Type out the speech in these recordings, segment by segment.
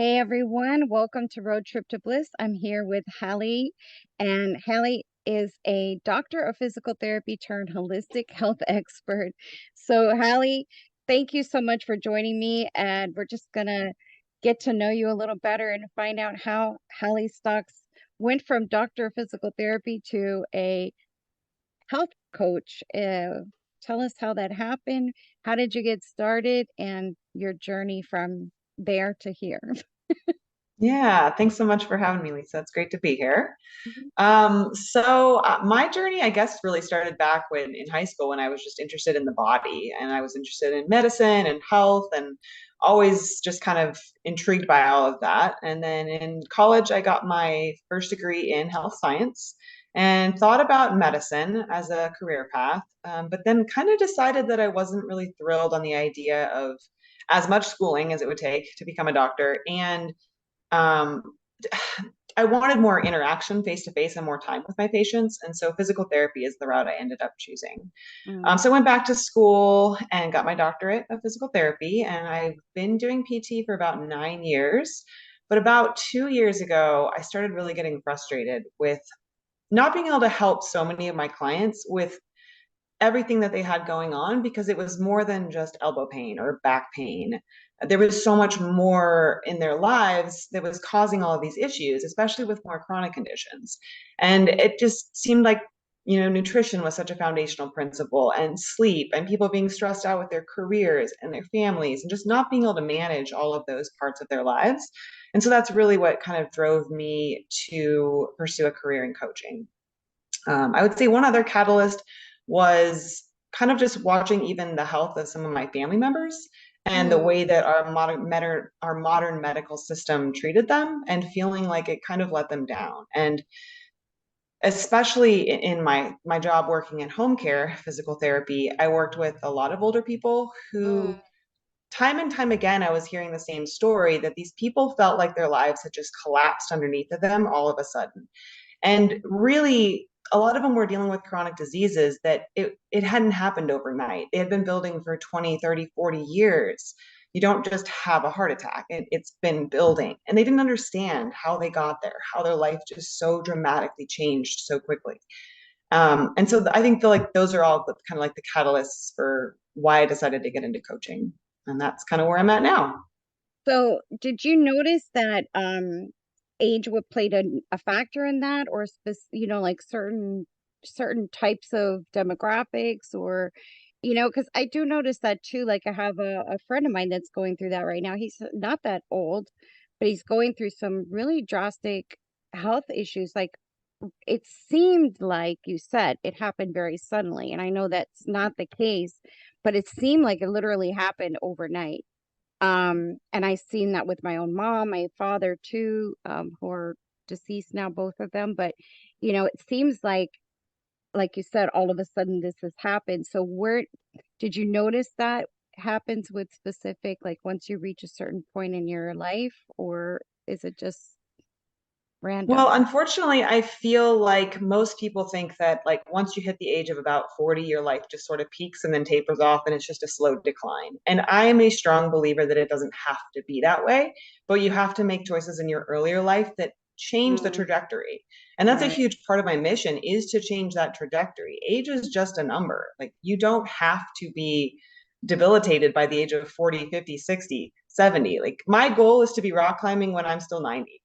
Hey everyone, welcome to Road Trip to Bliss. I'm here with Halley, and Halley is a doctor of physical therapy turned holistic health expert. So, Halley, thank you so much for joining me, and we're just gonna get to know you a little better and find out how Halley Stocks went from doctor of physical therapy to a health coach. Tell us how that happened. How did you get started, and your journey from there to here? Yeah, thanks so much for having me, Lisa. It's great to be here. My journey, I guess, really started back when in high school when I was just interested in the body and I was interested in medicine and health and always just kind of intrigued by all of that. And then in college, I got my first degree in health science and thought about medicine as a career path, but then kind of decided that I wasn't really thrilled on the idea of as much schooling as it would take to become a doctor and um, I wanted more interaction face to face and more time with my patients. And so physical therapy is the route I ended up choosing. Mm. So I went back to school and got my doctorate of physical therapy. And I've been doing PT for about 9 years. But about 2 years ago, I started really getting frustrated with not being able to help so many of my clients with everything that they had going on because it was more than just elbow pain or back pain. There was so much more in their lives that was causing all of these issues, especially with more chronic conditions. And it just seemed like, nutrition was such a foundational principle and sleep and people being stressed out with their careers and their families and just not being able to manage all of those parts of their lives. And so that's really what kind of drove me to pursue a career in coaching. I would say one other catalyst was kind of just watching even the health of some of my family members and the Mm. way that our modern medical system treated them and feeling like it kind of let them down. And especially in my job working in home care, physical therapy, I worked with a lot of older people who Mm. time and time again, I was hearing the same story that these people felt like their lives had just collapsed underneath of them all of a sudden. And really, a lot of them were dealing with chronic diseases that it hadn't happened overnight. They had been building for 20, 30, 40 years. You don't just have a heart attack. It's been building. And they didn't understand how they got there, how their life just so dramatically changed so quickly. And so I think like those are all kind of like the catalysts for why I decided to get into coaching. And that's kind of where I'm at now. So, did you notice that age would played a factor in that, or like certain types of demographics, or because I do notice that too. Like I have a friend of mine that's going through that right now. He's not that old, but he's going through some really drastic health issues. Like it seemed like you said it happened very suddenly, and I know that's not the case, but it seemed like it literally happened overnight. And I seen that with my own mom, my father too, who are deceased now, both of them. But it seems like you said, all of a sudden this has happened. So where did you notice that happens with specific, like once you reach a certain point in your life, or is it just Well, random? unfortunately, I feel like most people think that like once you hit the age of about 40, your life just sort of peaks and then tapers off and it's just a slow decline. And I am a strong believer that it doesn't have to be that way, but you have to make choices in your earlier life that change the Mm, trajectory. And that's a right. huge part of my mission is to change that trajectory. Age is just a number. Like you don't have to be debilitated by the age of 40, 50, 60, 70. Like my goal is to be rock climbing when I'm still 90.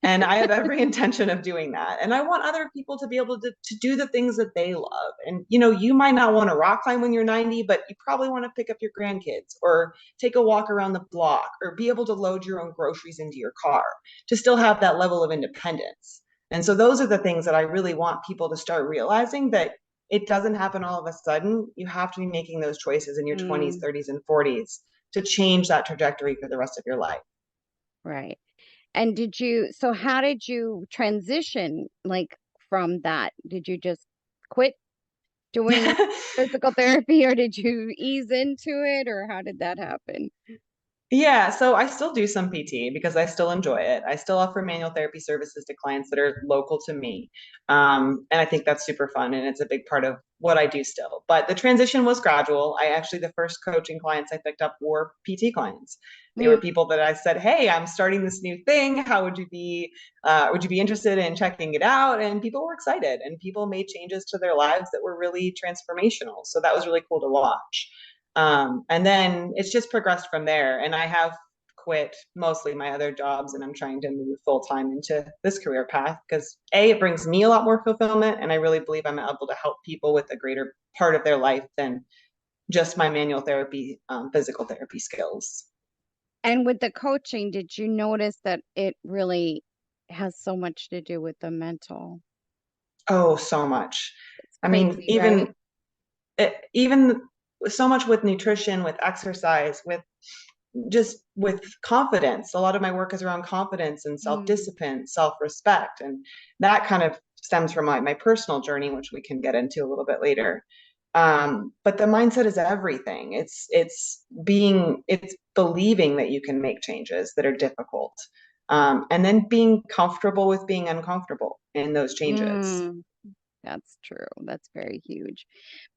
And I have every intention of doing that. And I want other people to be able to do the things that they love. And, you might not want to rock climb when you're 90, but you probably want to pick up your grandkids or take a walk around the block or be able to load your own groceries into your car to still have that level of independence. And so those are the things that I really want people to start realizing that it doesn't happen all of a sudden. You have to be making those choices in your 20s, Mm, 30s, and 40s to change that trajectory for the rest of your life. right. And so how did you transition like from that? Did you just quit doing physical therapy, or did you ease into it, or how did that happen? Yeah, so I still do some PT because I still enjoy it. I still offer manual therapy services to clients that are local to me. And I think that's super fun and it's a big part of what I do still. But the transition was gradual. I actually, the first coaching clients I picked up were PT clients. They were Mm. people that I said, "Hey, I'm starting this new thing. How would you be? Would you be interested in checking it out?" And people were excited, and people made changes to their lives that were really transformational. So that was really cool to watch. And then it's just progressed from there. And I have quit mostly my other jobs, and I'm trying to move full time into this career path because it brings me a lot more fulfillment, and I really believe I'm able to help people with a greater part of their life than just my manual therapy, physical therapy skills. And with the coaching, did you notice that it really has so much to do with the mental? Oh, so much. It's I mean, crazy, right? even so much with nutrition, with exercise, with just with confidence. A lot of my work is around confidence and Mm. self-discipline, self-respect, and that kind of stems from my personal journey, which we can get into a little bit later. But the mindset is everything. It's believing that you can make changes that are difficult, and then being comfortable with being uncomfortable in those changes. Mm. That's true. That's very huge.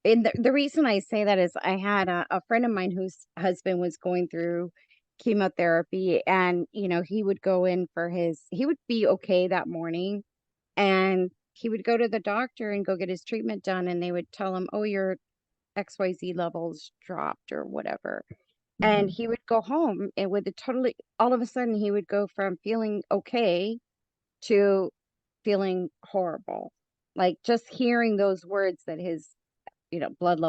And the reason I say that is I had a friend of mine whose husband was going through chemotherapy, and he would go in for he would be okay that morning, and he would go to the doctor and go get his treatment done, and they would tell him, oh, your XYZ levels dropped or whatever. And Mhm. he would go home and with a totally, all of a sudden he would go from feeling okay to feeling horrible. Like just hearing those words that his, blood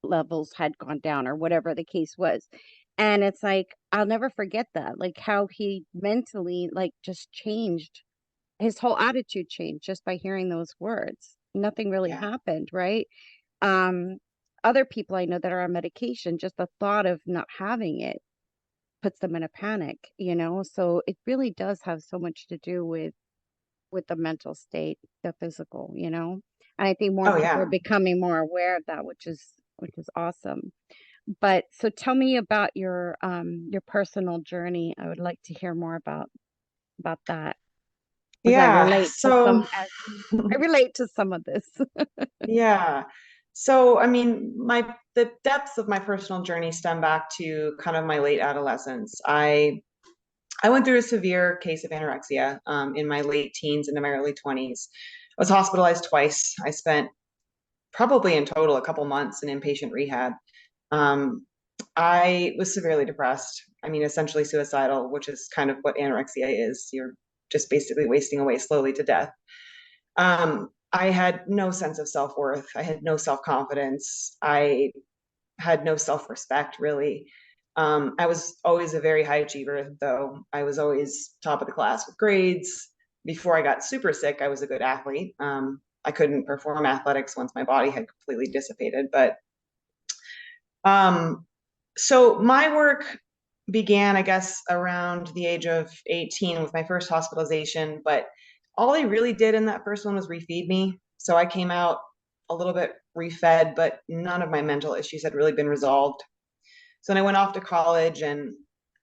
levels had gone down or whatever the case was. And it's like, I'll never forget that, like how he mentally like just changed, his whole attitude changed just by hearing those words. Nothing really Yeah. happened, right? Um, Other people I know that are on medication, just the thought of not having it puts them in a panic. So it really does have so much to do with the mental state, the physical. And I think more Oh people are yeah. becoming more aware of that, which is awesome. But so tell me about your personal journey. I would like to hear more about that, as I Yeah. relate to So I relate to some of this. yeah. So, I mean, the depths of my personal journey stem back to kind of my late adolescence. I went through a severe case of anorexia in my late teens into my early 20s. I was hospitalized twice. I spent probably in total a couple months in inpatient rehab. Um, I was severely depressed. I mean, essentially suicidal, which is kind of what anorexia is. You're just basically wasting away slowly to death. I had no sense of self worth. I had no self confidence. I had no self respect, really. I was always a very high achiever, though. I was always top of the class with grades. Before I got super sick, I was a good athlete. I couldn't perform athletics once my body had completely dissipated. But um, so my work began, I guess, around the age of 18 with my first hospitalization. But all they really did in that first one was refeed me. So I came out a little bit refed, but none of my mental issues had really been resolved. So then I went off to college, and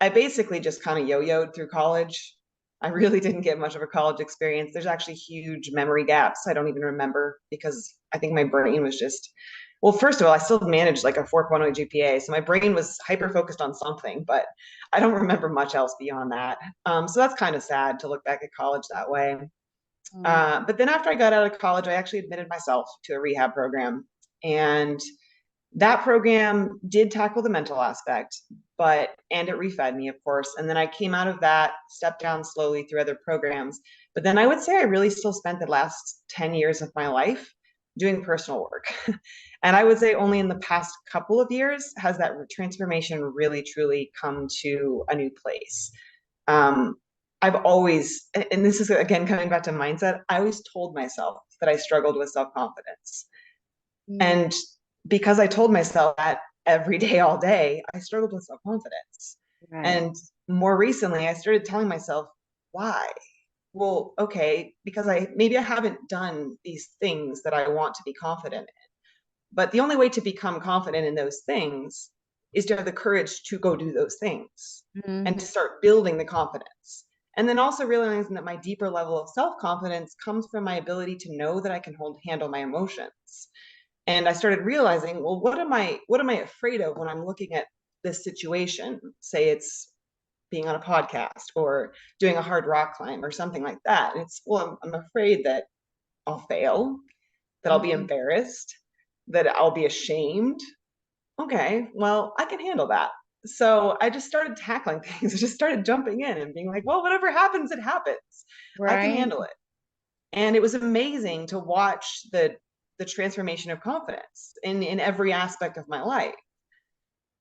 I basically just kind of yo-yoed through college. I really didn't get much of a college experience. There's actually huge memory gaps. I don't even remember because I think my brain was just, well, first of all, I still managed like a 4.0 GPA. So my brain was hyper focused on something, but I don't remember much else beyond that. So that's kind of sad to look back at college that way. Mm. But then after I got out of college, I actually admitted myself to a rehab program. And that program did tackle the mental aspect, and it refed me, of course. And then I came out of that, stepped down slowly through other programs. But then I would say I really still spent the last 10 years of my life doing personal work. And I would say only in the past couple of years has that transformation really truly come to a new place. Um, I've always, and this is again coming back to mindset, I always told myself that I struggled with self confidence. Mm. And because I told myself that every day, all day, I struggled with self confidence. Right. And more recently, I started telling myself, why? Well, okay, because maybe I haven't done these things that I want to be confident in. But the only way to become confident in those things is to have the courage to go do those things and Hmm. to start building the confidence. And then also realizing that my deeper level of self confidence comes from my ability to know that I can handle my emotions. And I started realizing, well, what am I afraid of when I'm looking at this situation? Say it's being on a podcast or doing a hard rock climb or something like that. And it's, well, I'm afraid that I'll fail, that I'll be Mhm. embarrassed, that I'll be ashamed. Okay, well, I can handle that. So I just started tackling things. I just started jumping in and being like, well, whatever happens, it happens. I can Right. handle it. And it was amazing to watch the transformation of confidence in every aspect of my life.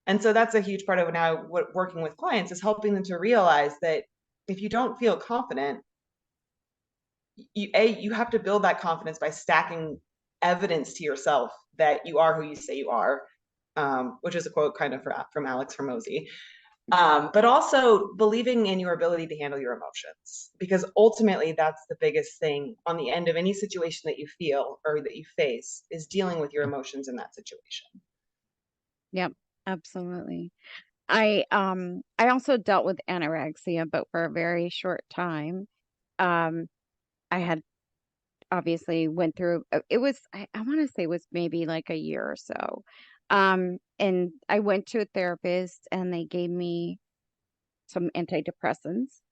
And so that's a huge part of now what working with clients is helping them to realize that if you don't feel confident, you have to build that confidence by stacking evidence to yourself that you are who you say you are, which is a quote kind of from Alex Hormozy. But also believing in your ability to handle your emotions, because ultimately that's the biggest thing on the end of any situation that you feel or that you face is dealing with your emotions in that situation. Yep, absolutely. I also dealt with anorexia, but for a very short time. Um, I had obviously went through it was I want to say it was maybe like a year or so. And I went to a therapist and they gave me some antidepressants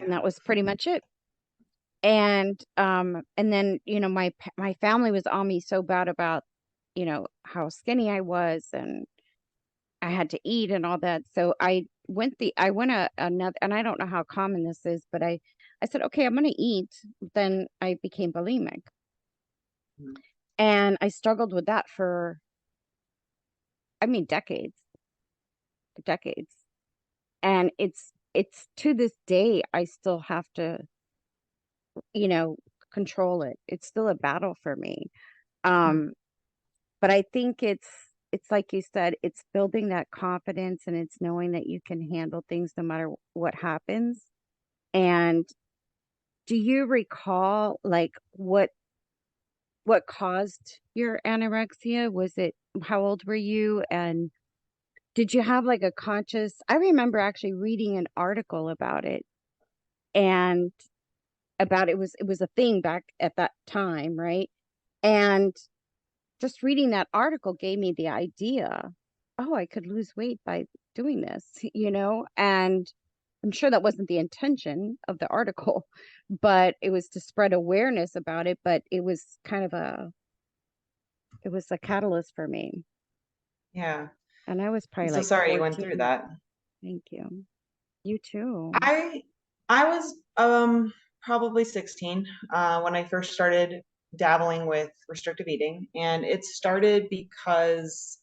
and Yeah. that was pretty much it. And then, my family was on me so bad about, how skinny I was and I had to eat and all that. So I went another, and I don't know how common this is, but I said, okay, I'm going to eat. Then I became bulimic. Mhm. And I struggled with that for, I mean, decades. And it's to this day, I still have to, you know, control it. It's still a battle for me. Um, but I think it's like you said, it's building that confidence and it's knowing that you can handle things no matter what happens. And do you recall like what caused your anorexia? Was it how old were you? And did you have like a conscious I remember actually reading an article about it and about it was a thing back at that time, right? And just reading that article gave me the idea, oh, I could lose weight by doing this, and I'm sure that wasn't the intention of the article, but it was to spread awareness about it, but it was a catalyst for me. Yeah. And I was I'm probably so like sorry you went through 14. that. Thank you. You too. I I was probably 16 when I first started dabbling with restrictive eating, and it started because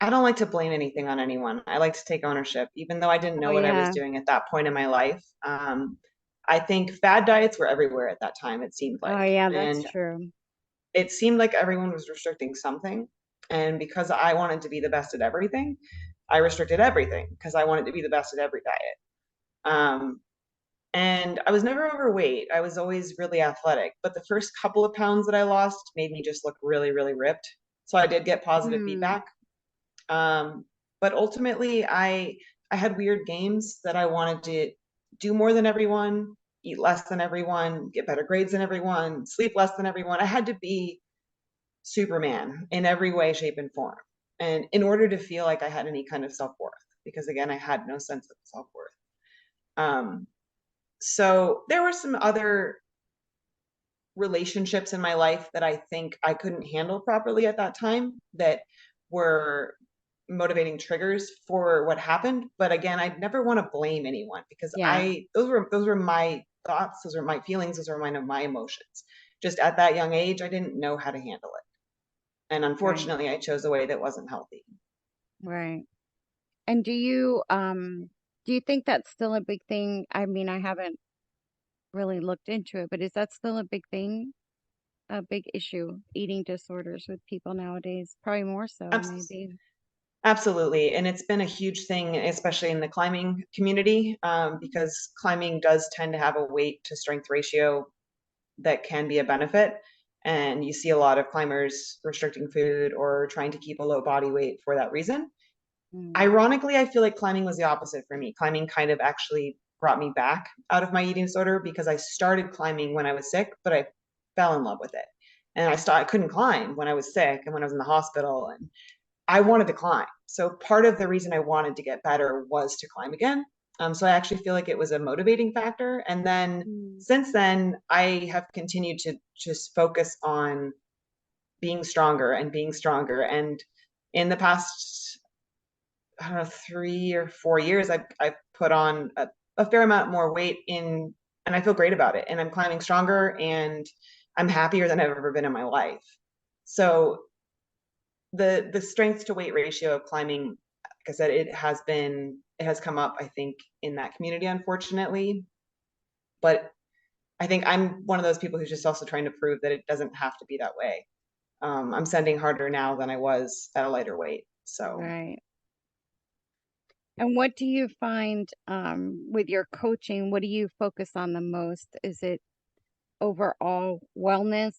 I don't like to blame anything on anyone. I like to take ownership, even though I didn't Oh know what I was yeah. doing at that point in my life. I think fad diets were everywhere at that time, it seemed Oh like. yeah, that's And true. it seemed like everyone was restricting something. And because I wanted to be the best at everything, I restricted everything because I wanted to be the best at every diet. Um, and I was never overweight. I was always really athletic. But the first couple of pounds that I lost made me just look really, really ripped. So I did get positive Hmm. feedback. Um, but ultimately, I had weird games that I wanted to do more than everyone, eat less than everyone, get better grades than everyone, sleep less than everyone. I had to be Superman in every way, shape, and form. And in order to feel like I had any kind of self worth, because again, I had no sense of self worth. Um, so there were some other relationships in my life that I think I couldn't handle properly at that time that were motivating triggers for what happened. But again, I never want to blame anyone because Yeah, I those were my thoughts, those are my feelings, those are my emotions. Just at that young age, I didn't know how to handle it. And right, unfortunately, I chose a way that wasn't healthy. right. And do you think that's still a big thing? I mean, I haven't really looked into it, but is that still a big thing? A big issue, eating disorders with people nowadays? Probably more so, maybe. Absolutely. And it's been a huge thing, especially in the climbing community, because climbing does tend to have a weight to strength ratio that can be a benefit. And you see a lot of climbers restricting food or trying to keep a low body weight for that reason. Mm, Ironically, I feel like climbing was the opposite for me. Climbing kind of actually brought me back out of my eating disorder because I started climbing when I was sick, but I fell in love with it. And I couldn't climb when I was sick and when I was in the hospital, and I wanted to climb. So part of the reason I wanted to get better was to climb again. So I actually feel like it was a motivating factor. And then Mm. since then, I have continued to just focus on being stronger and being stronger. And in the past, I don't know, 3 or 4 years, I've put on a fair amount more weight in, and I feel great about it. And I'm climbing stronger and I'm happier than I've ever been in my life. So the strength to weight ratio of climbing, like I said, it has come up, I think, in that community, unfortunately. But I think I'm one of those people who's just also trying to prove that it doesn't have to be that way. I'm sending harder now than I was at a lighter weight. So Right. And what do you find with your coaching? What do you focus on the most? Is it overall wellness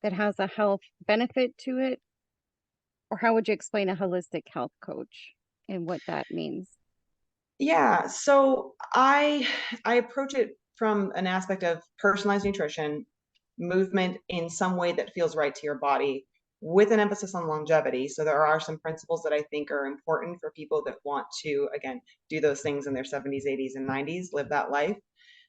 that has a health benefit to it? Or how would you explain a holistic health coach and what that means? yeah, so I approach it from an aspect of personalized nutrition, movement in some way that feels right to your body, with an emphasis on longevity. So there are some principles that I think are important for people that want to, again, do those things in their 70s, 80s, and 90s, live that life.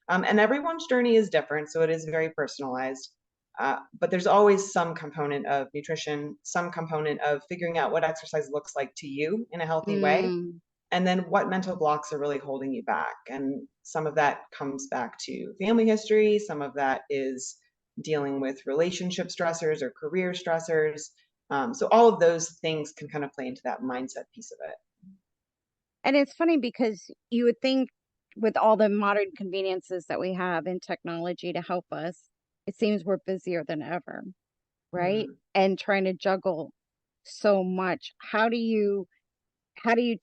And everyone's journey is different, so it is very personalized. But there's always some component of nutrition, some component of figuring out what exercise looks like to you in a healthy way, Mm, and then what mental blocks are really holding you back. And some of that comes back to family history, some of that is dealing with relationship stressors or career stressors. So all of those things can kind of play into that mindset piece of it. and it's funny because you would think with all the modern conveniences that we have in technology to help us, it seems we're busier than ever, right? Mm. And trying to juggle so much. How do you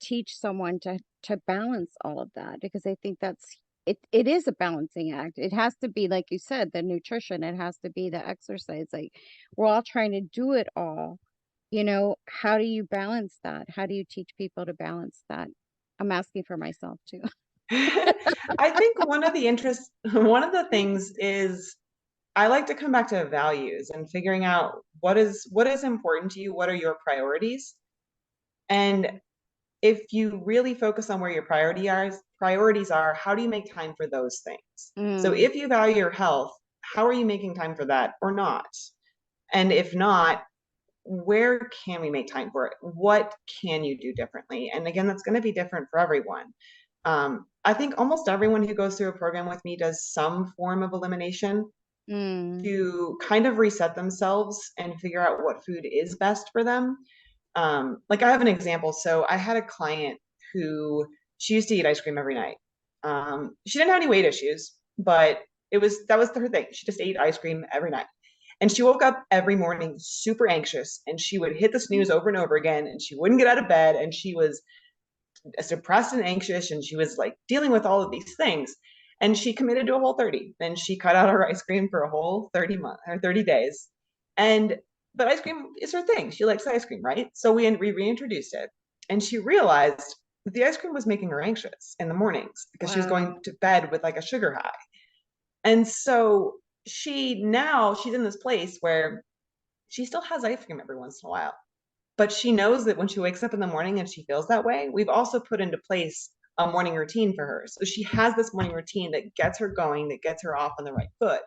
teach someone to balance all of that? Because I think it is a balancing act. It has to be, like you said, the nutrition, it has to be the exercise. Like we're all trying to do it all. How do you balance that? How do you teach people to balance that? I'm asking for myself too. I think one of the things is I like to come back to values and figuring out what is important to you, what are your priorities, and if you really focus on where your priorities are, how do you make time for those things? So Mm, if you value your health, how are you making time for that or not? And if not, where can we make time for it? What can you do differently? And again, that's going to be different for everyone. I think almost everyone who goes through a program with me does some form of elimination mm, to kind of reset themselves and figure out what food is best for them. Like I have an example. So I had a client who she used to eat ice cream every night. She didn't have any weight issues, but that was her thing. She just ate ice cream every night. And she woke up every morning super anxious and she would hit the snooze over and over again and she wouldn't get out of bed and she was depressed and anxious and she was like dealing with all of these things. And she committed to a whole 30 and she cut out her ice cream for a whole 30 months or 30 days. And but ice cream is her thing. She likes ice cream, right? So we reintroduced it and she realized that the ice cream was making her anxious in the mornings because she was going wow. to bed with like a sugar high. And so she's in this place where she still has ice cream every once in a while, but she knows that when she wakes up in the morning and she feels that way, we've also put into place a morning routine for her. So she has this morning routine that gets her going, that gets her off on the right foot.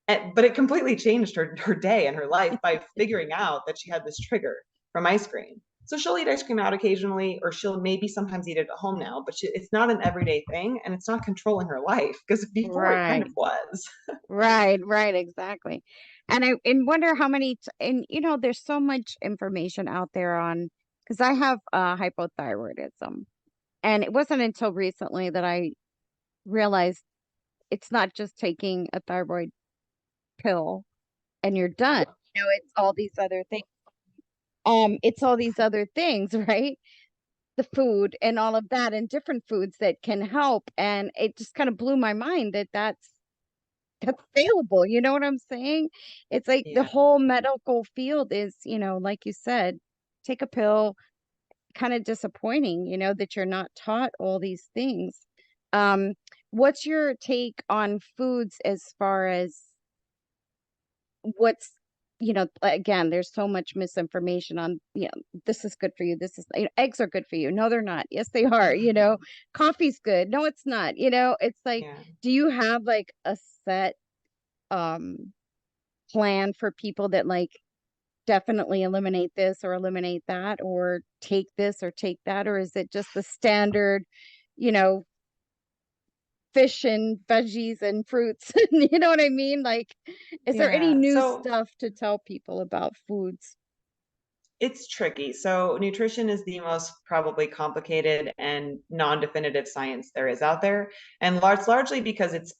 But it completely changed her day and her life by figuring out that she had this trigger from ice cream. So she'll eat ice cream out occasionally, or she'll maybe sometimes eat it at home now, but it's not an everyday thing and it's not controlling her life because before it kind Right. of was. Right, exactly. And I wonder how many, and there's so much information out there on, because I have hypothyroidism. And it wasn't until recently that I realized it's not just taking a thyroid pill and you're done. It's all these other things. It's all these other things, right? The food and all of that, and different foods that can help. And it just kind of blew my mind that that's available. You know what I'm saying? It's like the Yeah. whole medical field is, like you said, take a pill, kind of disappointing, that you're not taught all these things. Um, what's your take on foods as far as what's again, there's so much misinformation on, this is good for you. This is, eggs are good for you. No, they're not. Yes, they are. Coffee's good. No, it's not. It's like, Yeah. do you have like a set um plan for people that like definitely eliminate this or eliminate that or take this or take that? Or is it just the standard, you know, fish and veggies and fruits? You know what I mean? Like, is there any Yeah. new So stuff to tell people about foods? it's tricky. So nutrition is the most probably complicated and non-definitive science there is out there, and largely because it's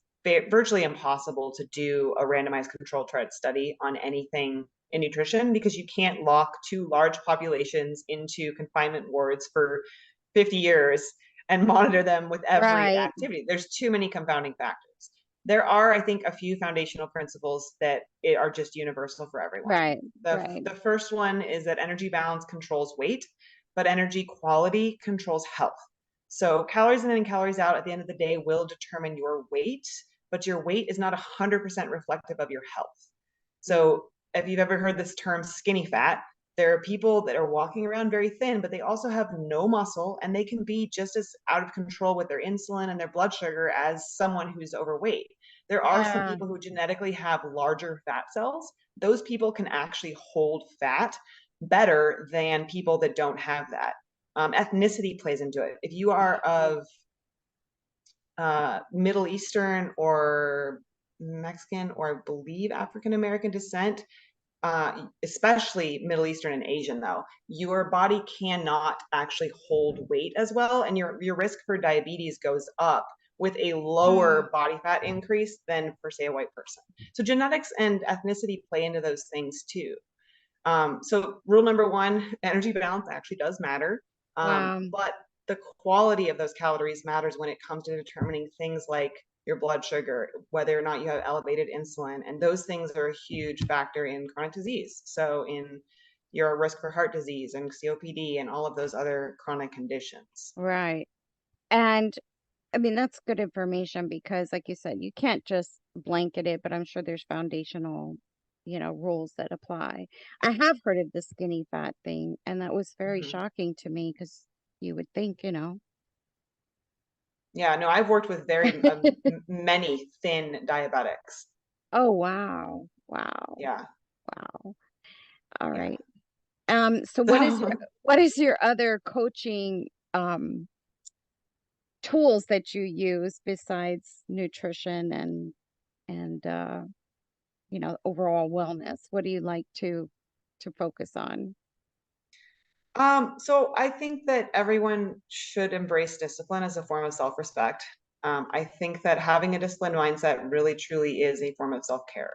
virtually impossible to do a randomized control trial study on anything in nutrition because you can't lock two large populations into confinement wards for 50 years and monitor them with every Right, activity. There's too many confounding factors. There are, I think, a few foundational principles that are just universal for everyone. right, The, right. the first one is that energy balance controls weight, but energy quality controls health. So calories in and calories out at the end of the day will determine your weight, but your weight is not 100% reflective of your health. Mm. So if you've ever heard this term skinny fat, there are people that are walking around very thin, but they also have no muscle and they can be just as out of control with their insulin and their blood sugar as someone who's overweight. There are some Yeah, people who genetically have larger fat cells. Those people can actually hold fat better than people that don't have that. Ethnicity plays into it. If you are mm, of Middle Eastern or Mexican or I believe African American descent, especially Middle Eastern and Asian, though, your body cannot actually hold weight as well, and your risk for diabetes goes up with a mm, lower body fat increase than for say a white person. So genetics and ethnicity play into those things too. So rule number one, energy balance actually does matter, wow. but the quality of those calories matters when it comes to determining things like your blood sugar, whether or not you have elevated insulin, and those things are a huge factor in chronic disease. So in your risk for heart disease and COPD and all of those other chronic conditions. Right. And I mean, that's good information because, like you said, you can't just blanket it, but I'm sure there's foundational, rules that apply. I have heard of the skinny fat thing, and that was very Mhm. shocking to me because you would think. Yeah, no, I've worked with very many thin diabetics. Oh, wow. Wow. Yeah, Wow. All yeah. right. So what is your So what is your other coaching tools that you use besides nutrition and overall wellness? What do you like to focus on? So I think that everyone should embrace discipline as a form of self-respect. I think that having a disciplined mindset really truly is a form of self-care.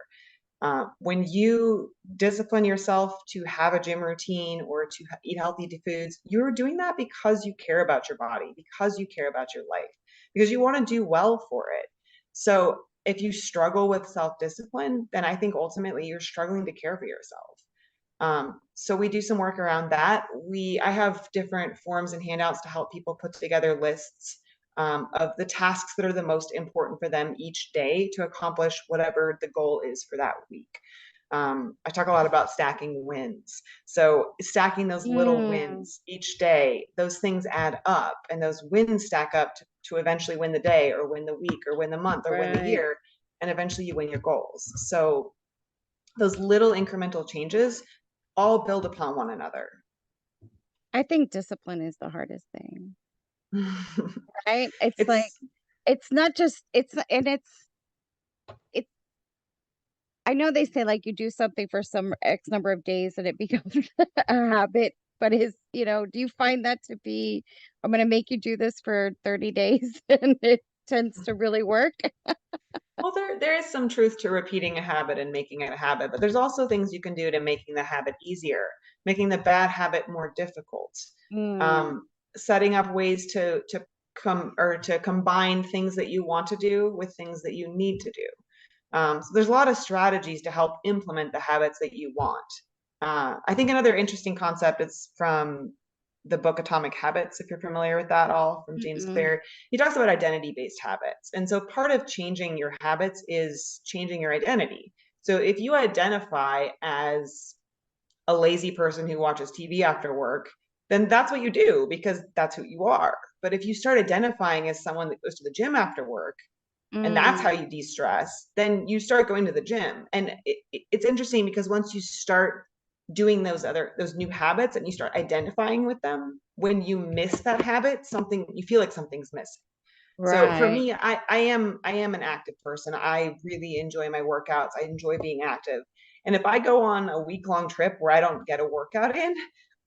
When you discipline yourself to have a gym routine or to eat healthy foods, you're doing that because you care about your body, because you care about your life, because you want to do well for it. So if you struggle with self-discipline, then I think ultimately you're struggling to care for yourself. So we do some work around that. I have different forms and handouts to help people put together lists of the tasks that are the most important for them each day to accomplish whatever the goal is for that week. I talk a lot about stacking wins. So stacking those little Mm, wins each day, those things add up, and those wins stack up to eventually win the day, or win the week, or win the month, or win the right. year, and eventually you win your goals. So those little incremental changes all build upon one another. I think discipline is the hardest thing, right? It's like It's it's not just it's I know they say like you do something for some X number of days and it becomes a habit, but do you find that to be, I'm going to make you do this for 30 days and it tends to really work? well, there is some truth to repeating a habit and making it a habit, but there's also things you can do to making the habit easier, making the bad habit more difficult, Mm, um, setting up ways to come or to combine things that you want to do with things that you need to do. So there's a lot of strategies to help implement the habits that you want. I think another interesting concept is from the book Atomic Habits, if you're familiar with that all, from James mm-mm. Clear. He talks about identity based habits. And so part of changing your habits is changing your identity. So if you identify as a lazy person who watches TV after work, then that's what you do because that's who you are. But if you start identifying as someone that goes to the gym after work, and that's how Mm, you de-stress, then you start going to the gym. And it's interesting because once you start doing those new habits and you start identifying with them, when you miss that habit, something you feel like something's missing. So for right. me, I am an active person. I really enjoy my workouts. I enjoy being active. And if I go on a week-long trip where I don't get a workout in,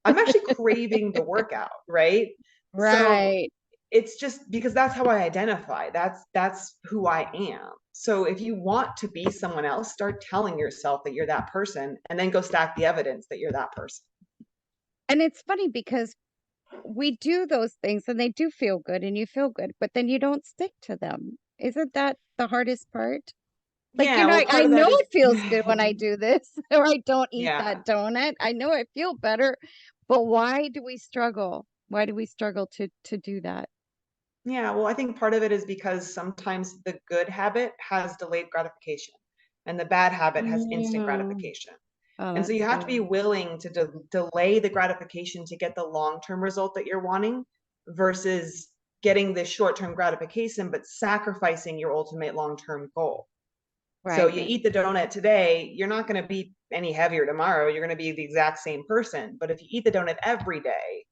I'm actually craving the workout, right? So Right. it's just because that's how I identify. That's who I am. So if you want to be someone else, start telling yourself that you're that person and then go stack the evidence that you're that person. And it's funny because we do those things and they do feel good and you feel good, but then you don't stick to them. Isn't that the hardest part? Like, Yeah, well, I part of know that is it feels good when I do this or I don't eat yeah. that donut. I know I feel better, but why do we struggle? Why do we struggle to do that? Yeah, well, I think part of it is because sometimes the good habit has delayed gratification and the bad habit has instant Mm. gratification. Oh, And so that's you have to be true. willing to delay the gratification to get the long-term result that you're wanting versus getting the short-term gratification, but sacrificing your ultimate long-term goal. So you Right. eat the donut today, you're not going to be any heavier tomorrow. You're going to be the exact same person. But if you eat the donut every day,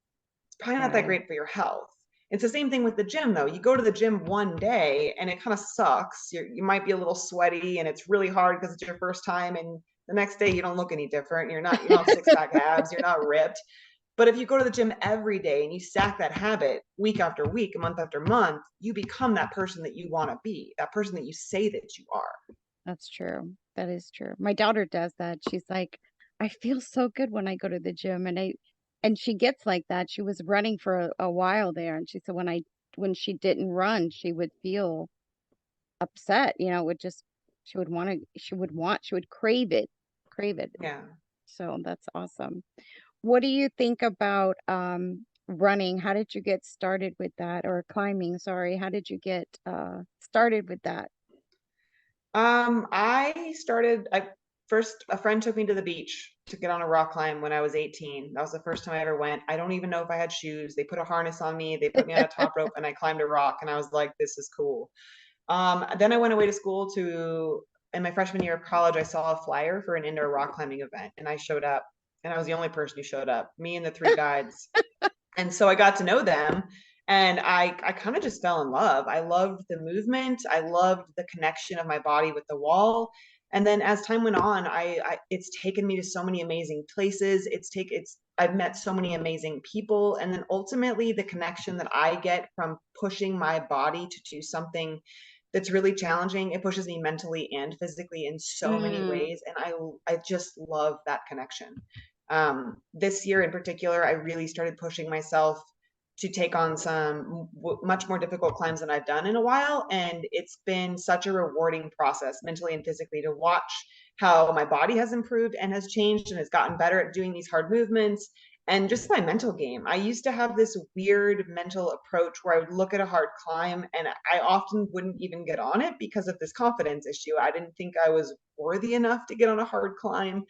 it's probably not that Right. great for your health. It's the same thing with the gym, though. You go to the gym one day and it kind of sucks. You might be a little sweaty and it's really hard because it's your first time. And the next day you don't look any different. You don't have six pack abs. You're not ripped. But if you go to the gym every day and you stack that habit week after week, month after month, you become that person that you want to be, that person that you say that you are. That's true. That is true. My daughter does that. She's like, I feel so good when I go to the gym and she gets like that. She was running for a while there and she said when she didn't run, she would feel upset, would just she would crave it. Yeah. So that's awesome. What do you think about running? How did you get started with that or climbing, sorry. How did you get started with that? I first, a friend took me to the beach to get on a rock climb when I was 18. That was the first time I ever went. I don't even know if I had shoes. They put a harness on me, they put me on a top rope, and I climbed a rock, and I was like, this is cool. Then I went away to school in my freshman year of college, I saw a flyer for an indoor rock climbing event, and I showed up, and I was the only person who showed up, me and the three guides. And so I got to know them and I kind of just fell in love. I loved the movement. I loved the connection of my body with the wall. And then as time went on, it's taken me to so many amazing places. I've met so many amazing people. And then ultimately the connection that I get from pushing my body to do something that's really challenging, it pushes me mentally and physically in so many Mm, ways. And I just love that connection. This year in particular, I really started pushing myself to take on some much more difficult climbs than I've done in a while. And it's been such a rewarding process mentally and physically to watch how my body has improved and has changed and has gotten better at doing these hard movements. And just my mental game. I used to have this weird mental approach where I would look at a hard climb and I often wouldn't even get on it because of this confidence issue. I didn't think I was worthy enough to get on a hard climb.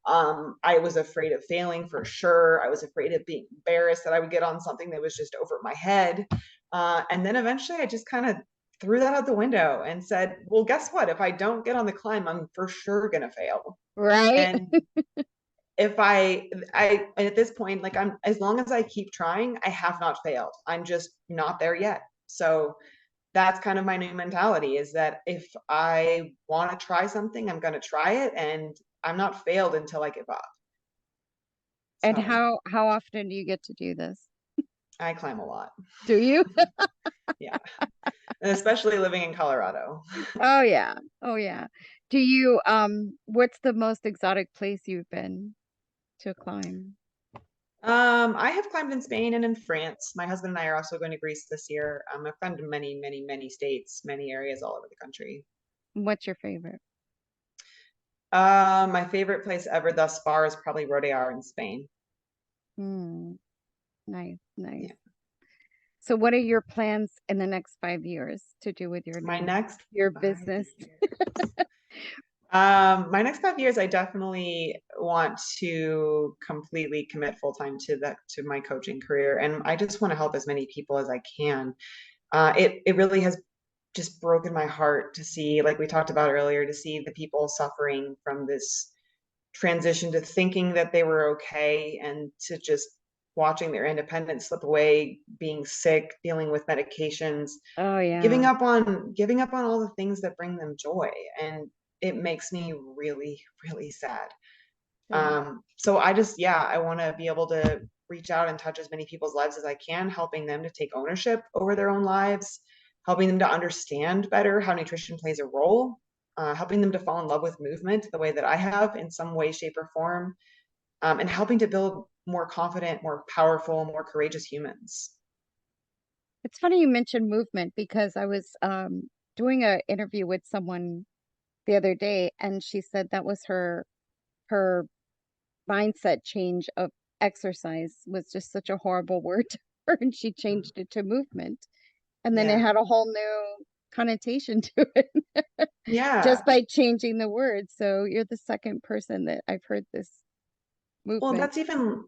I was afraid of failing for sure. I was afraid of being embarrassed that I would get on something that was just over my head. And then eventually I just kind of threw that out the window and said, well, guess what? If I don't get on the climb, I'm for sure going to fail. right. And if I, and at this point, like as long as I keep trying, I have not failed. I'm just not there yet. So that's kind of my new mentality is that if I want to try something, I'm going to try it and I'm not failed until I give up. And So how often do you get to do this? I climb a lot. Do you? Yeah. And especially living in Colorado. Oh yeah. Oh yeah. Do you what's the most exotic place you've been to climb? I have climbed in Spain and in France. My husband and I are also going to Greece this year. I've climbed in many, many, many states, many areas all over the country. What's your favorite? My favorite place ever thus far is probably Rodear in Spain. Hmm. Nice, nice. Yeah. So what are your plans in the next 5 years to do with your My new next your five business? years. My next 5 years, I definitely want to completely commit full time to my coaching career, and I just want to help as many people as I can. It really has just broken my heart to see, like we talked about earlier, to see the people suffering from this transition to thinking that they were okay and to just watching their independence slip away, being sick, dealing with medications, Oh giving yeah. up on giving up on all the things that bring them joy. And it makes me really, really sad. Yeah. So I just, yeah, I want to be able to reach out and touch as many people's lives as I can, helping them to take ownership over their own lives, helping them to understand better how nutrition plays a role, helping them to fall in love with movement the way that I have in some way, shape, or form, and helping to build more confident, more powerful, more courageous humans. It's funny you mentioned movement because I was doing an interview with someone the other day, and she said that was her mindset change of exercise was just such a horrible word to her, and she changed it to movement. And then it Yeah. had a whole new connotation to it just Yeah. by changing the word. So you're the second person that I've heard this Well, movement.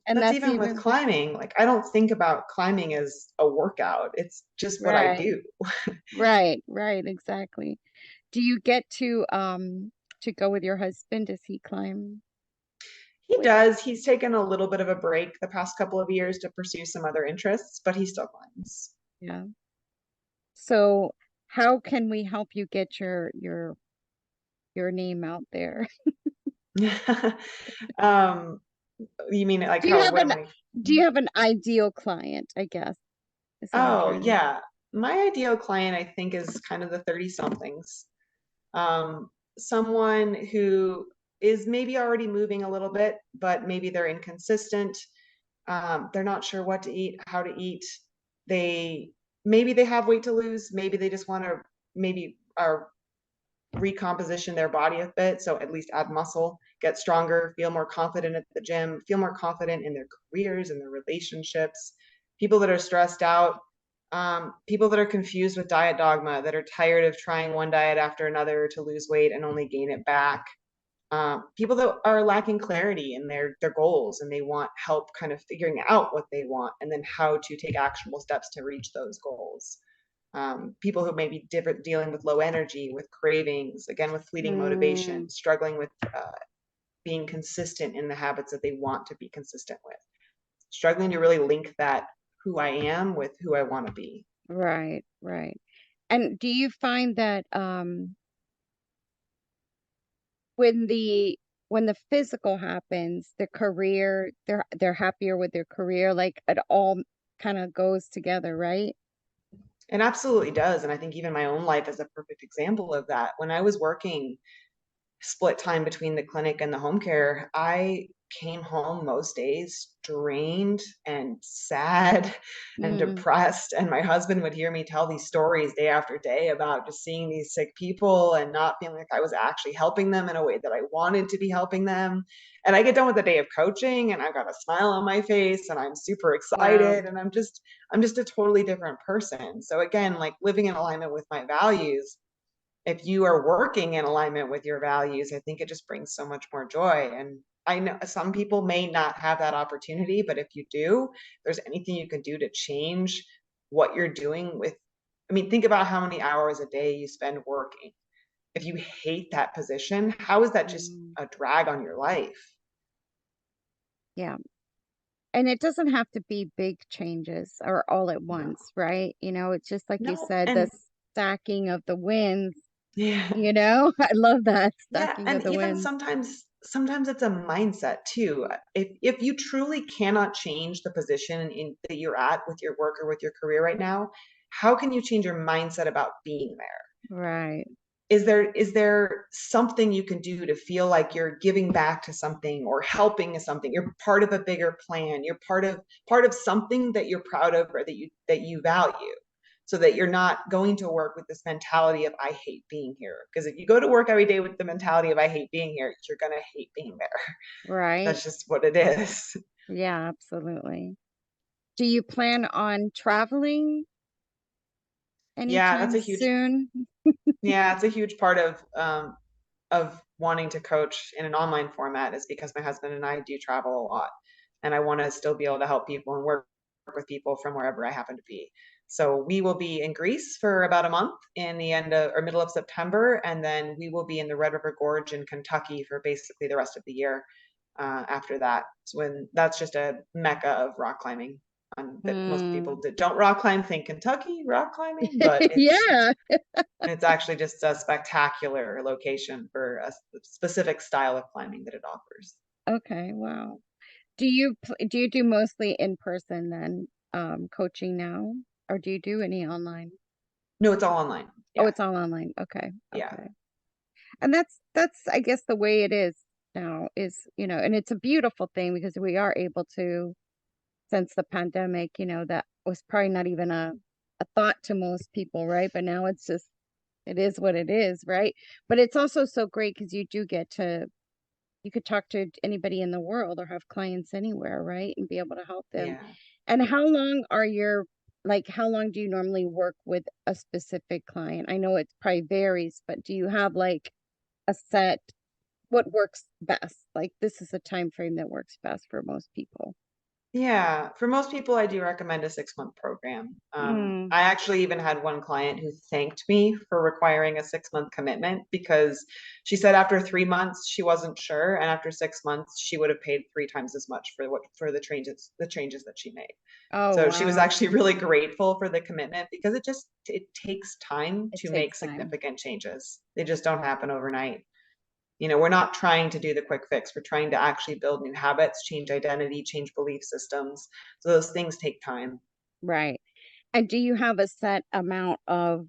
And that's that's even with even climbing. Like I don't think about climbing as a workout. It's just what I right, do. right, exactly. Do you get to go with your husband? Does he climb He with? does. He's taken a little bit of a break the past couple of years to pursue some other interests, but he still climbs. Yeah. So how can we help you get your name out there? um, you mean like Do you how have what an am I? do you have an ideal client, I guess, is what I'm Oh, trying to. yeah. My ideal client, I think, is kind of the 30 somethings. Someone who is maybe already moving a little bit, but maybe they're inconsistent. They're not sure what to eat, how to eat. They maybe they have weight to lose. Maybe they just want to maybe recomposition their body a bit. So at least add muscle, get stronger, feel more confident at the gym, feel more confident in their careers and their relationships. People that are stressed out, people that are confused with diet dogma, that are tired of trying one diet after another to lose weight and only gain it back. People that are lacking clarity in their goals and they want help kind of figuring out what they want and then how to take actionable steps to reach those goals. People who may be different, dealing with low energy, with cravings, again with fleeting Mm, motivation, struggling with being consistent in the habits that they want to be consistent with, struggling to really link that who I am with who I want to be. right. And do you find that when the physical happens, the career, they're happier with their career, like it all kind of goes together, right? It absolutely does. And I think even my own life is a perfect example of that. When I was working split time between the clinic and the home care, I came home most days drained and sad and Mm, depressed. And my husband would hear me tell these stories day after day about just seeing these sick people and not feeling like I was actually helping them in a way that I wanted to be helping them. And I get done with a day of coaching and I've got a smile on my face and I'm super wow. excited and I'm just a totally different person. So again, like living in alignment with my values, if you are working in alignment with your values, I think it just brings so much more joy. And I know some people may not have that opportunity, but if you do, if there's anything you can do to change what you're doing with, I mean, think about how many hours a day you spend working. If you hate that position, how is that just Mm, a drag on your life? yeah. And it doesn't have to be big changes or all at No, once, right? It's just like you no. said, the And stacking of the wins, yeah, I love that yeah, stacking of and the even wins. sometimes it's a mindset too. If you truly cannot change the position in that you're at with your work or with your career right now, how can you change your mindset about being there? Right. Is there something you can do to feel like you're giving back to something or helping something? You're part of a bigger plan. You're part of something that you're proud of or that you value. So that you're not going to work with this mentality of I hate being here. Because if you go to work every day with the mentality of I hate being here, you're gonna hate being there. Right. That's just what it is. Yeah, absolutely. Do you plan on traveling Yeah, that's anytime a huge soon? yeah, it's a huge part of of wanting to coach in an online format is because my husband and I do travel a lot, and I want to still be able to help people and work with people from wherever I happen to be. So we will be in Greece for about a month in the end of or middle of September, and then we will be in the Red River Gorge in Kentucky for basically the rest of the year. After that, so when that's just a mecca of rock climbing. That most people Mm. that don't rock climb think Kentucky rock climbing, but Yeah. it's actually just a spectacular location for a specific style of climbing that it offers. Okay, wow. Do you do mostly in person then, coaching now, or do you do any online? No, it's all online. Oh, Yeah, it's all online. Okay, yeah, okay. And that's I guess the way it is now is, and it's a beautiful thing because we are able to, since the pandemic, that was probably not even a thought to most people, right? But now it's just it is what it is, right? But it's also so great because you do get to you could talk to anybody in the world or have clients anywhere, right? And be able to help them. yeah. And how long are your like how long do you normally work with a specific client? I know it probably varies, but do you have like a set what works best? Like this is a time frame that works best for most people. Yeah, for most people, I do recommend a 6-month program. Mm. I actually even had one client who thanked me for requiring a 6-month commitment because she said after 3 months she wasn't sure, and after 6 months she would have paid 3 times as much for the changes that she made. Oh, So she was wow. actually really grateful for the commitment because it takes time It to make takes time. significant changes. They just don't happen overnight. We're not trying to do the quick fix. We're trying to actually build new habits, change identity, change belief systems. So those things take time. Right. And do you have a set amount of,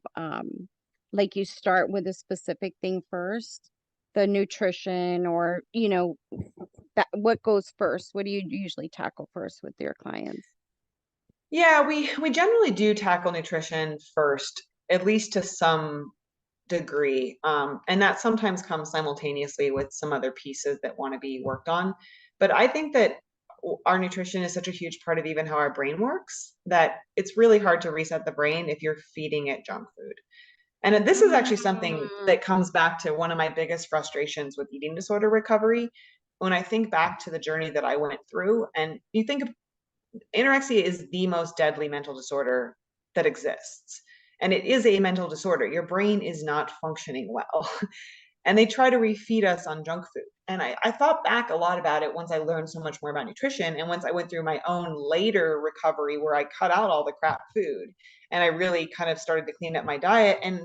like you start with a specific thing first? The nutrition or, that what goes first? What do you usually tackle first with your clients? Yeah, we generally do tackle nutrition first, at least to some degree. And that sometimes comes simultaneously with some other pieces that want to be worked on. But I think that our nutrition is such a huge part of even how our brain works that it's really hard to reset the brain if you're feeding it junk food. And this is actually something Mm. that comes back to one of my biggest frustrations with eating disorder recovery. When I think back to the journey that I went through, and you think of anorexia is the most deadly mental disorder that exists. And it is a mental disorder. Your brain is not functioning well. And they try to refeed us on junk food. And I thought back a lot about it once I learned so much more about nutrition. And once I went through my own later recovery where I cut out all the crap food and I really kind of started to clean up my diet. And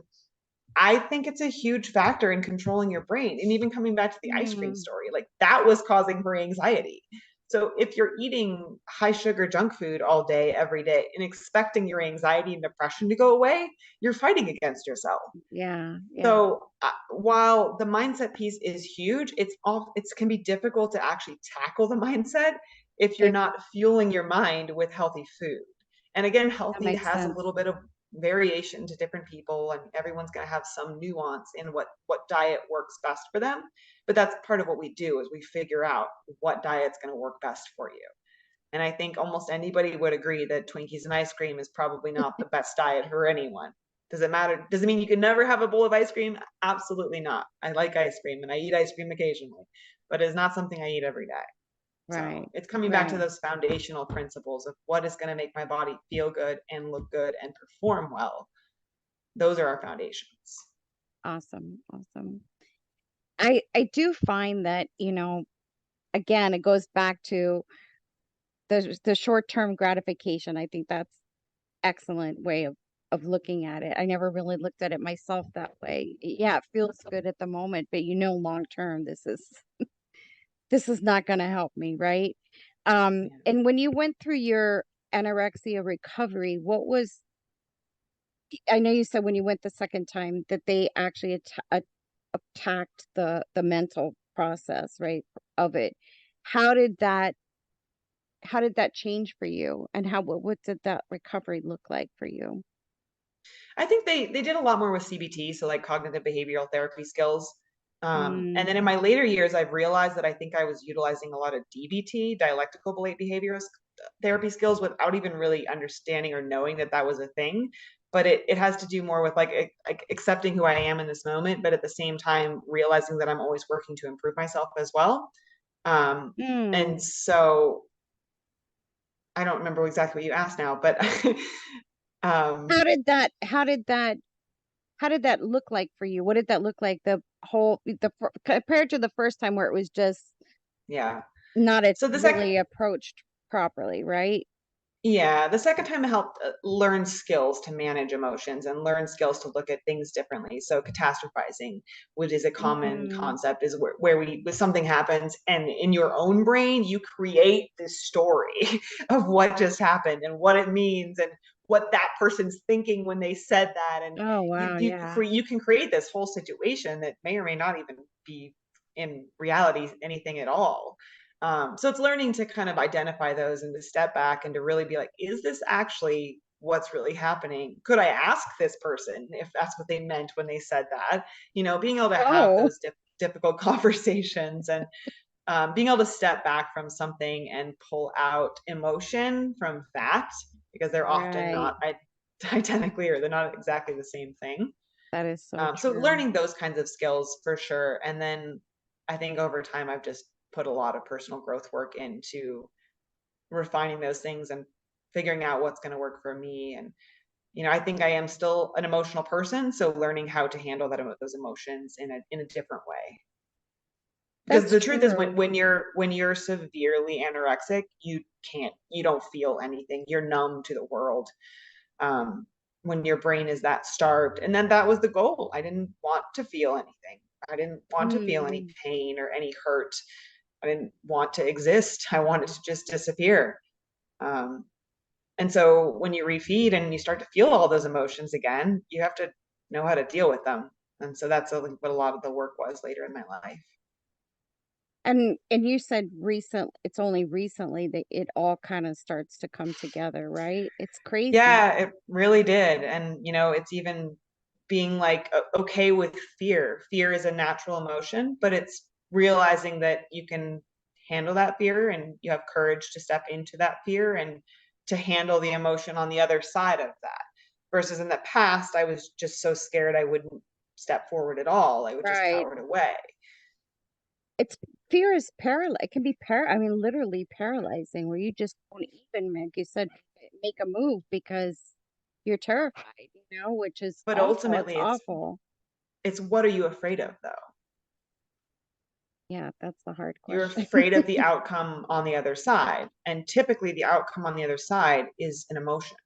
I think it's a huge factor in controlling your brain. And even coming back to the ice cream Mm. story, like that was causing her anxiety. So if you're eating high sugar junk food all day, every day, and expecting your anxiety and depression to go away, you're fighting against yourself. Yeah, yeah. So while the mindset piece is huge, it can be difficult to actually tackle the mindset if you're It not fueling your mind with healthy food. And again, that healthy makes has a sense. little bit of variation to different people, and everyone's going to have some nuance in what diet works best for them. But that's part of what we do is we figure out what diet's going to work best for you. And I think almost anybody would agree that Twinkies and ice cream is probably not the best diet for anyone. Does it matter? Does it mean you can never have a bowl of ice cream? Absolutely not. I like ice cream and I eat ice cream occasionally, but it's not something I eat every day. So Right. it's coming back to Right. those foundational principles of what is going to make my body feel good and look good and perform well. Those are our foundations. Awesome. Awesome. I do find that, again, it goes back to the short-term gratification. I think that's excellent way of looking at it. I never really looked at it myself that way. Yeah, it feels good at the moment, but long term this is not going to help me, right? Yeah. And when you went through your anorexia recovery, what was I know you said when you went the second time that they actually attacked the mental process, right, of it. How did that how did that change for you? And what did that recovery look like for you? I think they did a lot more with CBT, so like cognitive behavioral therapy skills. And Mm. then in my later years, I've realized that I think I was utilizing a lot of DBT, dialectical behavioral therapy skills, without even really understanding or knowing that that was a thing. but it has to do more with like accepting who I am in this moment, but at the same time realizing that I'm always working to improve myself as well. Um, and Hmm. so I don't remember exactly what you asked now, but um, How did that look like for you? What did that look like compared to the first time where it was just yeah. not a So the second really approached properly, right? Yeah, the second time it helped learn skills to manage emotions and learn skills to look at things differently. So catastrophizing, which is a common Mm. concept, is where when something happens and in your own brain you create this story of what just happened and what it means and what that person's thinking when they said that, and Oh, wow, yeah. you can create this whole situation that may or may not even be in reality anything at all. So it's learning to kind of identify those and to step back and to really be like, is this actually what's really happening? Could I ask this person if that's what they meant when they said that? Being able to have Oh, those difficult conversations and being able to step back from something and pull out emotion from fact because they're often right. not identically or they're not exactly the same thing. That is so So true. learning those kinds of skills for sure. And then I think over time, I've just put a lot of personal growth work into refining those things and figuring out what's going to work for me. And, I think I am still an emotional person. So learning how to handle those emotions in a different way. Because That's the truth is true. when you're severely anorexic, you don't feel anything. You're numb to the world. um, when your brain is that starved. And then that was the goal. I didn't want to feel anything. I didn't want to feel any Mm. pain or any hurt. I didn't want to exist. I wanted to just disappear. Um, and so when you refeed and you start to feel all those emotions again, you have to know how to deal with them. And so that's what a lot of the work was later in my life. And you said it's only recently that it all kind of starts to come together, right? It's crazy. Yeah, it really did. And, it's even being like okay with fear. Fear is a natural emotion, but it's realizing that you can handle that fear and you have courage to step into that fear and to handle the emotion on the other side of that. Versus in the past, I was just so scared I wouldn't step forward at all. I would just Right. cower it away. It's fear is it can be I mean, literally paralyzing where you just don't even, like you said, make a move because you're terrified, which is But awful. It's ultimately, awful. it's what are you afraid of though? Yeah, that's the hard You're question. afraid of the outcome on the other side. And typically the outcome on the other side is an emotion.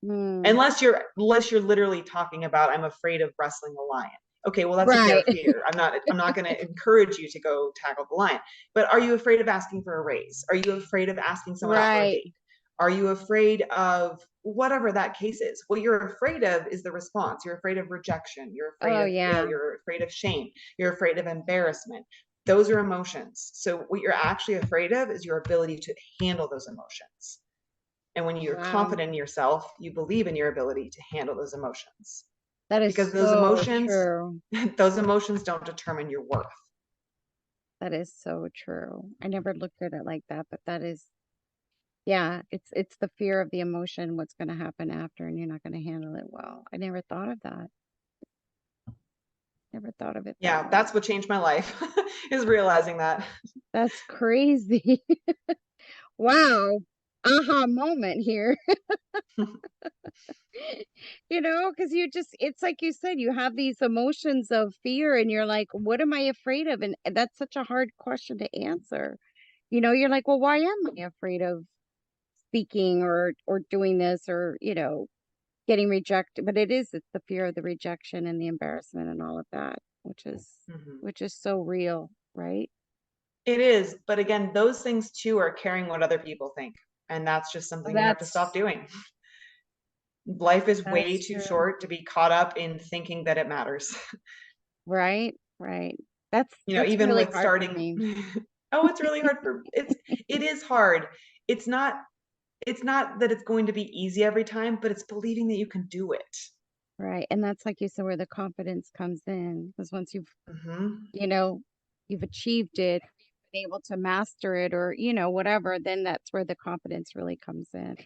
Mm. Unless you're literally talking about I'm afraid of wrestling a lion. Okay, well that's a fair Right. fear. I'm not going to encourage you to go tackle the lion. But are you afraid of asking for a raise? Are you afraid of asking someone out for a Right. date? Are you afraid of whatever that case is? What you're afraid of is the response. You're afraid of rejection. You're afraid Oh, of yeah. failure. You're afraid of shame. You're afraid of embarrassment. Those are emotions. So what you're actually afraid of is your ability to handle those emotions. And when you're Wow. confident in yourself, you believe in your ability to handle those emotions That is because so true. those emotions don't determine your worth. That is so true. I never looked at it like that, but that is, yeah, it's the fear of the emotion, what's going to happen after, and you're not going to handle it well. I never thought of that. Never thought of it that Yeah, way. that's what changed my life is realizing that. That's crazy. Wow. Aha moment here. Because it's like you said, you have these emotions of fear and you're like, what am I afraid of? And that's such a hard question to answer. You're like, well, why am I afraid of speaking or doing this or, getting rejected? But it's the fear of the rejection and the embarrassment and all of that, which is Mhm. which is so real, right? It is, but again, those things too are caring what other people think, and that's just something you have to stop That's doing. Life is way that's too true. short to be caught up in thinking that it matters. Right, right. That's Even really with hard for starting me. oh, it's really hard for it is hard. It's not it's not that it's going to be easy every time, but it's believing that you can do it. Right, and that's like you said, where the confidence comes in, because once Mhm. you know, you've achieved it, been able to master it or, whatever, then that's where the confidence really comes in.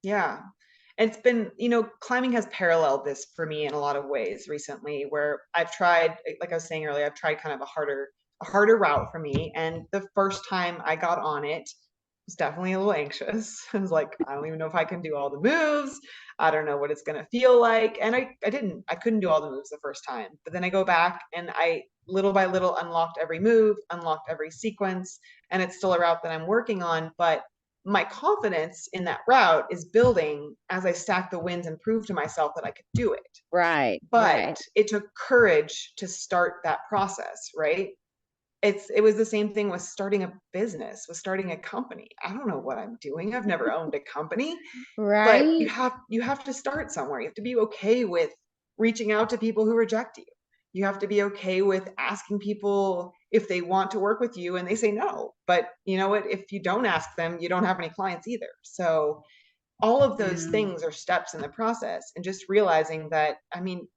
Yeah. It's been, climbing has paralleled this for me in a lot of ways recently, where I've tried, like I was saying earlier, I've tried kind of a harder route for me. And the first time I got on it, was definitely a little anxious. I was like, I don't even know if I can do all the moves. I don't know what it's gonna feel like. And I couldn't do all the moves the first time. But then I go back and I little by little unlocked every move, unlocked every sequence, and it's still a route that I'm working on. But my confidence in that route is building as I stack the wins and prove to myself that I could do it. Right, But right, it took courage to start that process, right? It was the same thing with starting a business, with starting a company. I don't know what I'm doing. I've never owned a company, but you right. have you have to start somewhere. You have to be okay with reaching out to people who reject you. You have to be okay with asking people if they want to work with you and they say no. But you know what? If you don't ask them, you don't have any clients either. So all of those Yeah, things are steps in the process, and just realizing that, I mean,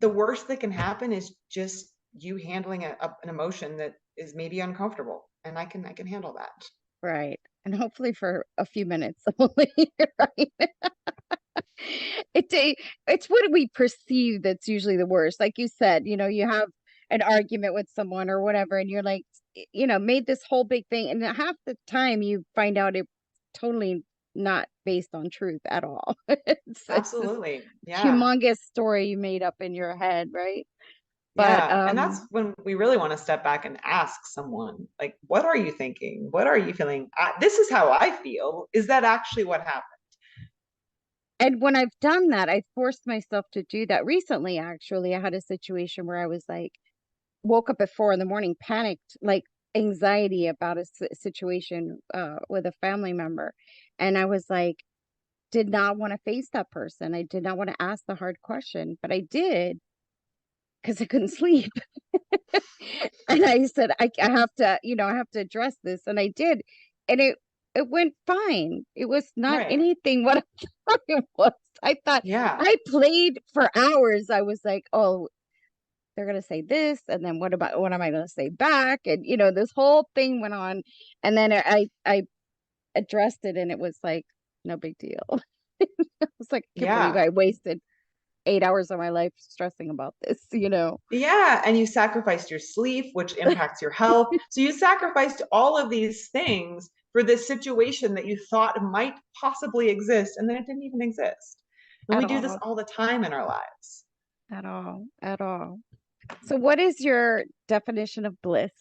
the worst that can happen is just you handling an emotion that is maybe uncomfortable, and I can handle that. right. And hopefully for a few minutes only, right? It ta it's what we perceive that's usually the worst. Like you said, you have an argument with someone or whatever, and you're like, made this whole big thing, and half the time you find out it totally not based on truth at all. It's this Absolutely. Yeah. humongous story you made up in your head, right? But, Yeah, and that's when we really want to step back and ask someone, like, what are you thinking? What are you feeling? This is how I feel. Is that actually what happened? and when I've done that, I forced myself to do that. Recently, actually, I had a situation where I was like woke up at 4 in the morning, panicked, like anxiety about a situation with a family member. And I was like, did not want to face that person. I did not want to ask the hard question, but I did because I couldn't sleep. And I said, I have to, I have to address this. And I did. And it went fine. It was not Right. anything what I thought it was. I thought Yeah. I played for hours. I was like, oh, they're gonna say this, and then what am I gonna say back? And this whole thing went on, and then I addressed it, and it was like no big deal. I was like, I can't believe Yeah. I wasted 8 hours of my life stressing about this. Yeah, and you sacrificed your sleep, which impacts your health. So you sacrificed all of these things for this situation that you thought might possibly exist, and then it didn't even exist. And At we do this all, all the time in our lives. at all, at all. So, what is your definition of bliss?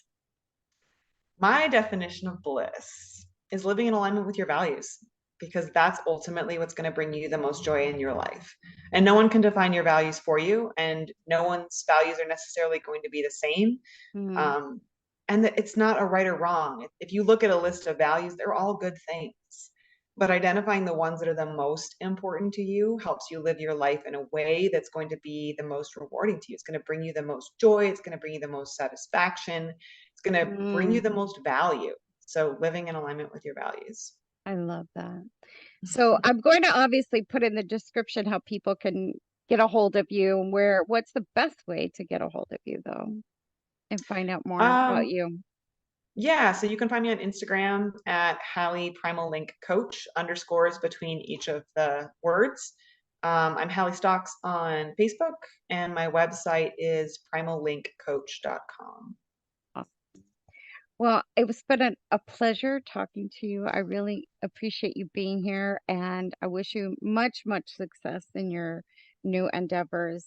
My definition of bliss is living in alignment with your values, because that's ultimately what's going to bring you the most joy in your life. And no one can define your values for you, and no one's values are necessarily going to be the same. Mm, Um, and that it's not a right or wrong. If you look at a list of values, they're all good things. But identifying the ones that are the most important to you helps you live your life in a way that's going to be the most rewarding to you. It's going to bring you the most joy. It's going to bring you the most satisfaction. It's going to bring you mm, the most value. So living in alignment with your values. I love that. So I'm going to obviously put in the description how people can get a hold of you and what's the best way to get a hold of you though and find out more about Um, you. yeah, so you can find me on Instagram at Halley Primal Link Coach, underscores between each of the words. I'm Hallie Stocks on Facebook, and my website is primallinkcoach.com. Awesome. Well, it was been a pleasure talking to you. I really appreciate you being here and I wish you much, much success in your new endeavors.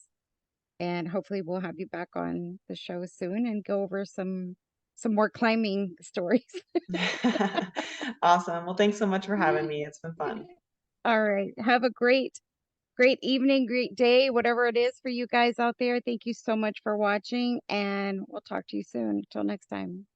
And hopefully we'll have you back on the show soon and go over some more climbing stories. Awesome. Well, thanks so much for having me. It's been fun. All right. Have a great evening, great day, whatever it is for you guys out there. Thank you so much for watching, and we'll talk to you soon. Until next time.